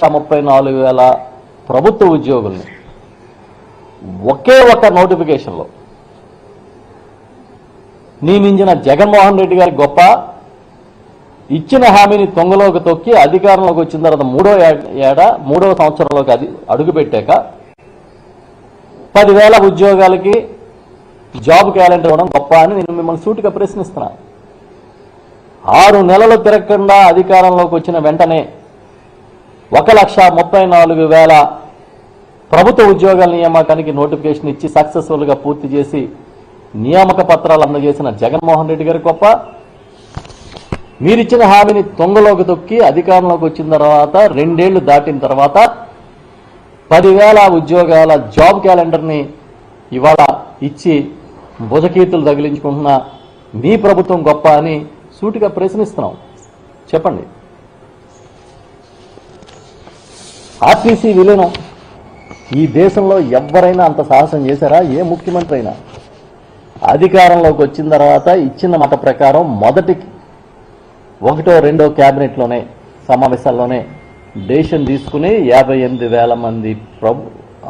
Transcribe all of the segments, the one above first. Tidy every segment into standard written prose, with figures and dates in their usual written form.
1,34,000 ప్రభుత్వ ఉద్యోగుల్ని ఒకే ఒక నోటిఫికేషన్లో నియమించిన జగన్మోహన్ రెడ్డి గారి గొప్ప, ఇచ్చిన హామీని తొంగలోకి తొక్కి అధికారంలోకి వచ్చిన తర్వాత మూడవ సంవత్సరంలోకి అడుగుపెట్టాక 10,000 ఉద్యోగాలకి జాబ్ క్యాలెండర్ ఇవ్వడం గొప్ప అని నేను మిమ్మల్ని సూటిగా ప్రశ్నిస్తున్నా. 6 నెలలు తిరగకుండా అధికారంలోకి వచ్చిన వెంటనే 1,34,000 ప్రభుత్వ ఉద్యోగాల నియామకానికి నోటిఫికేషన్ ఇచ్చి సక్సెస్ఫుల్గా పూర్తి చేసి నియామక పత్రాలు అందజేసిన జగన్మోహన్ రెడ్డి గారి గొప్ప, మీరిచ్చిన హామీని తొంగలోకి తొక్కి అధికారంలోకి వచ్చిన తర్వాత 2 ఏళ్లు దాటిన తర్వాత 10,000 ఉద్యోగాల జాబ్ క్యాలెండర్ని ఇవాళ ఇచ్చి భుజకీర్తులు తగిలించుకుంటున్న మీ ప్రభుత్వం గొప్ప అని సూటిగా ప్రశ్నిస్తున్నాం. చెప్పండి. ఆర్టీసీ విలీనం ఈ దేశంలో ఎవరైనా అంత సాహసం చేశారా? ఏ ముఖ్యమంత్రి అయినా అధికారంలోకి వచ్చిన తర్వాత ఇచ్చిన మాట ప్రకారం మొదటి 1వ 2వ క్యాబినెట్లోనే సమావేశాల్లోనే డెసిషన్ తీసుకుని 58,000 మంది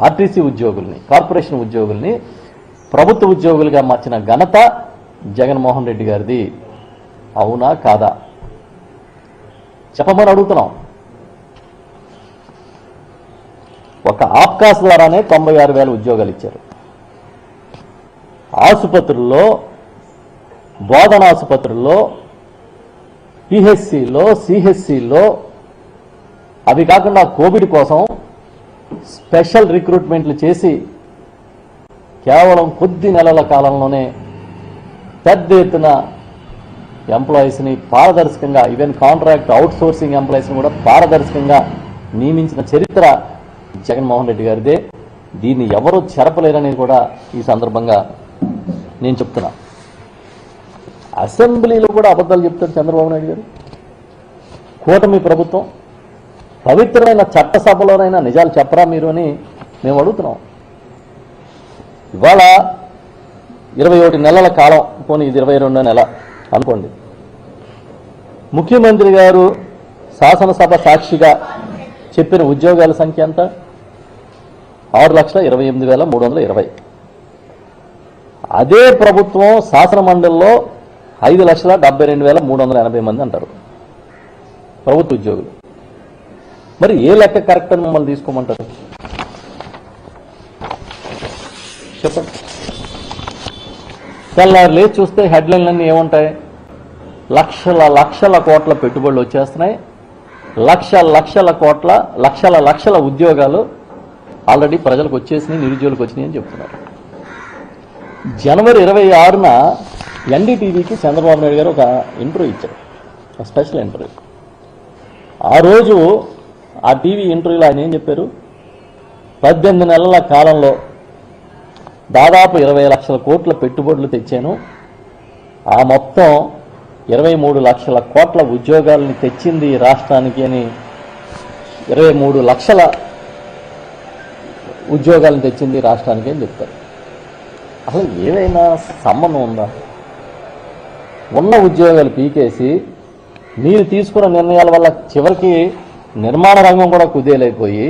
ఆర్టీసీ ఉద్యోగుల్ని, కార్పొరేషన్ ఉద్యోగుల్ని ప్రభుత్వ ఉద్యోగులుగా మార్చిన ఘనత జగన్మోహన్ రెడ్డి గారిది. అవునా కాదా చెప్పమని అడుగుతున్నాం. ఒక ఆప్కాస్ ద్వారానే 96,000 ఉద్యోగాలు ఇచ్చారు. ఆసుపత్రుల్లో, బోధన ఆసుపత్రుల్లో, పిహెచ్సిలో, సిహెచ్సిలో, అవి కాకుండా కోవిడ్ కోసం స్పెషల్ రిక్రూట్మెంట్లు చేసి కేవలం కొద్ది నెలల కాలంలోనే పెద్ద ఎత్తున ఎంప్లాయీస్ని పారదర్శకంగా, ఈవెన్ కాంట్రాక్ట్ అవుట్ సోర్సింగ్ ఎంప్లాయీస్ని కూడా పారదర్శకంగా నియమించిన చరిత్ర జగన్మోహన్ రెడ్డి గారిదే. దీన్ని ఎవరూ చెరపలేరనేది కూడా ఈ సందర్భంగా నేను చెప్తున్నా. అసెంబ్లీలో కూడా అబద్ధాలు చెప్తారు చంద్రబాబు నాయుడు గారు. కూటమి ప్రభుత్వం పవిత్రమైన చట్టసభలోనైనా నిజాలు చెప్పరా మీరు అని మేము అడుగుతున్నాం. ఇవాళ 21 నెలల కాలం, పోనీ ఇది 22వ నెల అనుకోండి, ముఖ్యమంత్రి గారు శాసనసభ సాక్షిగా చెప్పిన ఉద్యోగాల సంఖ్య ఎంత? 6,28,320. అదే ప్రభుత్వం శాసన మండలిలో 5,72,380 మంది అంటారు ప్రభుత్వ ఉద్యోగులు. మరి ఏ లెక్క కరెక్ట్ అని మమ్మల్ని తీసుకోమంటారు చెప్పండి. తెల్లారు లేచి చూస్తే హెడ్లైన్లన్నీ ఏముంటాయి? లక్షల కోట్ల పెట్టుబడులు వచ్చేస్తున్నాయి, లక్షల ఉద్యోగాలు ఆల్రెడీ ప్రజలకు వచ్చేసినాయి, నిరుద్యోగులకు వచ్చినాయి అని చెప్తున్నారు. జనవరి 26న ఎన్డీటీవీకి చంద్రబాబు నాయుడు గారు ఒక ఇంటర్వ్యూ ఇచ్చారు, ఒక స్పెషల్ ఇంటర్వ్యూ. ఆ రోజు ఆ టీవీ ఇంటర్వ్యూలో ఆయన ఏం చెప్పారు? 18 నెలల కాలంలో దాదాపు 20 లక్షల కోట్ల పెట్టుబడులు తెచ్చాను, ఆ మొత్తం 23 లక్షల కోట్ల ఉద్యోగాలను తెచ్చింది ఈ రాష్ట్రానికి అని, 23 లక్షల ఉద్యోగాలను తెచ్చింది రాష్ట్రానికి అని చెప్తారు. అసలు ఏదైనా సంబంధం ఉందా? ఉన్న ఉద్యోగాలు పీకేసి మీరు తీసుకున్న నిర్ణయాల వల్ల చివరికి నిర్మాణ రంగం కూడా కుదేలైపోయి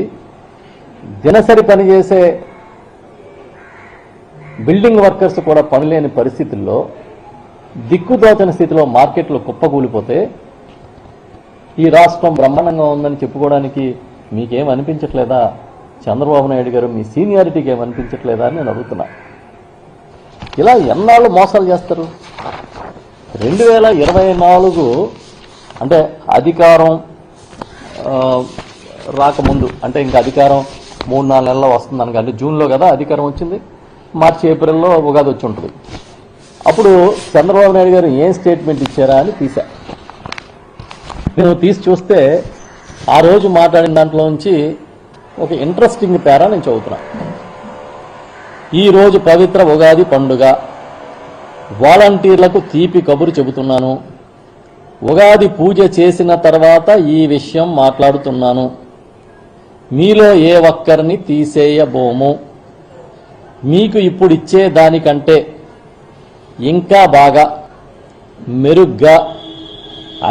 దినసరి పనిచేసే బిల్డింగ్ వర్కర్స్ కూడా పనిలేని పరిస్థితుల్లో, దిక్కుదోచని స్థితిలో మార్కెట్లు కుప్పకూలిపోతే ఈ రాష్ట్రం బ్రహ్మాండంగా ఉందని చెప్పుకోవడానికి మీకేం అనిపించట్లేదా? చంద్రబాబు నాయుడు గారు మీ సీనియారిటీకి ఏమనిపించట్లేదా అని నేను అడుగుతున్నా. ఇలా ఎన్నాళ్ళు మోసాలు చేస్తారు? 2024 అంటే అధికారం రాకముందు, అంటే ఇంకా అధికారం 3-4 నెలల్లో వస్తుంది అనగా, అంటే జూన్లో కదా అధికారం వచ్చింది, మార్చి ఏప్రిల్లో ఉగాది వచ్చి ఉంటుంది. అప్పుడు చంద్రబాబు నాయుడు గారు ఏం స్టేట్మెంట్ ఇచ్చారా అని తీసా. నేను తీసి చూస్తే ఆ రోజు మాట్లాడిన దాంట్లోంచి ఒక ఇంట్రెస్టింగ్ పేరా నేను చదువుతున్నా. ఈరోజు పవిత్ర ఉగాది పండుగ, వాలంటీర్లకు తీపి కబురు చెబుతున్నాను. ఉగాది పూజ చేసిన తర్వాత ఈ విషయం మాట్లాడుతున్నాను. మీలో ఏ ఒక్కరిని తీసేయబోము. మీకు ఇప్పుడు ఇచ్చే దానికంటే ఇంకా బాగా మెరుగ్గా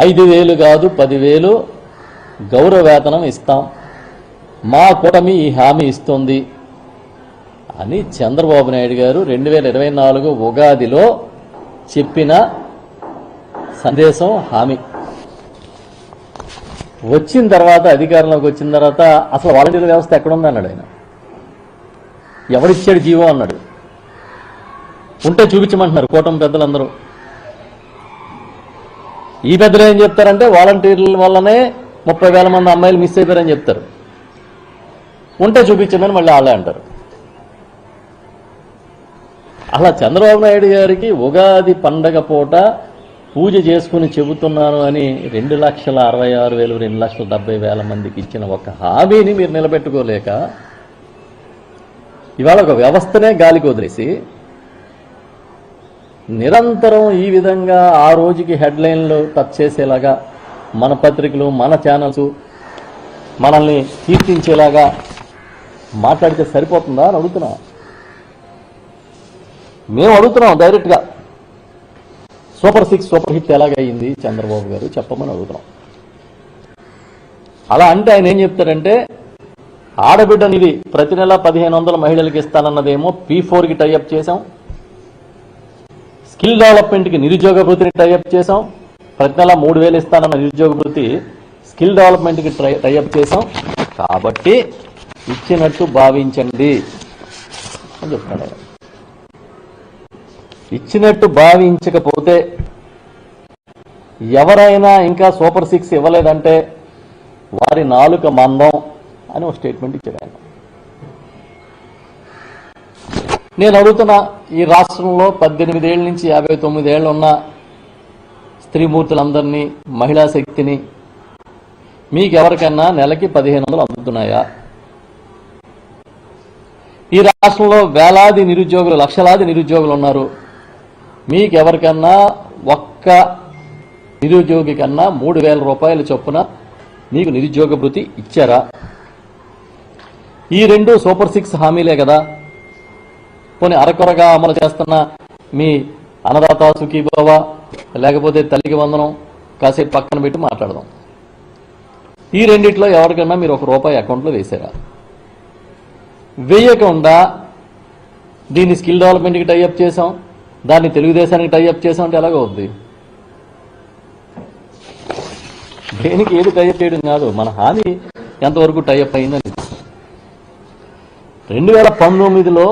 5,000 కాదు 10,000 గౌరవ వేతనం ఇస్తాం. మా కూటమి ఈ హామీ ఇస్తుంది అని చంద్రబాబు నాయుడు గారు 2024 ఉగాదిలో చెప్పిన సందేశం హామీ. వచ్చిన తర్వాత అధికారంలోకి వచ్చిన తర్వాత అసలు వాలంటీర్ వ్యవస్థ ఎక్కడుంది అన్నాడు ఆయన. ఎవరిచ్చాడు జీవో అన్నాడు. ఉంటే చూపించమంటున్నారు కూటమి పెద్దలందరూ. ఈ పెద్దలు ఏం చెప్తారంటే వాలంటీర్ల వల్లనే 30,000 మంది అమ్మాయిలు మిస్ అయిపోయారని చెప్తారు. ఉంటే చూపించమని మళ్ళీ వాళ్ళే అంటారు. అలా చంద్రబాబు నాయుడు గారికి ఉగాది పండగ పూట పూజ చేసుకుని చెబుతున్నాను అని 2,66,000 2,70,000 మందికి ఇచ్చిన ఒక హామీని మీరు నిలబెట్టుకోలేక ఇవాళ ఒక వ్యవస్థనే గాలికి వదిలేసి నిరంతరం ఈ విధంగా ఆ రోజుకి హెడ్లైన్లు టచ్ చేసేలాగా మన పత్రికలు మన ఛానల్స్ మనల్ని కీర్తించేలాగా మాట్లాడితే సరిపోతుందా అని అడుగుతున్నా. మేము అడుగుతున్నాం డైరెక్ట్గా. సూపర్ 6 సూపర్ హిట్ ఎలాగయ్యింది చంద్రబాబు గారు చెప్పమని అడుగుతున్నాం. అలా అంటే ఆయన ఏం చెప్తారంటే ఆడబిడ్డ నిధి ప్రతి నెల 1,500 మహిళలకు ఇస్తానన్నదేమో P4కి టైఅప్ చేశాం, స్కిల్ డెవలప్మెంట్కి నిరుద్యోగ భృతిని టైఅప్ చేశాం, ప్రతి నెల 3,000 ఇస్తానన్న నిరుద్యోగ భృతి స్కిల్ డెవలప్మెంట్కి టైఅప్ చేశాం, కాబట్టి ఇచ్చినట్టు భావించండి అని చెప్తాడు ఆయన. ఇచ్చినట్టు భావించకపోతే ఎవరైనా ఇంకా సూపర్ 6 ఇవ్వలేదంటే వారి నాలుక మందం అని ఒక స్టేట్మెంట్ ఇచ్చాడు ఆయన. నేను అడుగుతున్నా, ఈ రాష్ట్రంలో 18 ఏళ్ళ నుంచి 59 ఏళ్ళు ఉన్న స్త్రీమూర్తులందరినీ, మహిళా శక్తిని మీకెవరికన్నా నెలకి 1,500 అందుతున్నాయా? ఈ రాష్ట్రంలో వేలాది నిరుద్యోగులు, లక్షలాది నిరుద్యోగులు ఉన్నారు. మీకెవరికన్నా ఒక్క నిరుద్యోగి కన్నా 3,000 రూపాయల చొప్పున మీకు నిరుద్యోగ భృతి ఇచ్చారా? ఈ రెండు సూపర్ 6 హామీలే కదా. పోనీ అరకొరగా అమలు చేస్తున్న మీ అన్నదాత సుఖీభవ లేకపోతే తల్లికి వందనం కాసేపు పక్కన పెట్టి మాట్లాడదాం. ఈ రెండిట్లో ఎవరికన్నా మీరు ₹1 అకౌంట్లో వేశారా? వేయకుండా దీన్ని స్కిల్ డెవలప్మెంట్కి టైఅప్ చేసాం, దాన్ని తెలుగుదేశానికి టైఅప్ చేసాం అంటే ఎలాగో అవుద్ది? దేనికి ఏది టైఅప్ చేయడం కాదు, మన హామీ ఎంతవరకు టైఅప్ అయిందని. 2019లో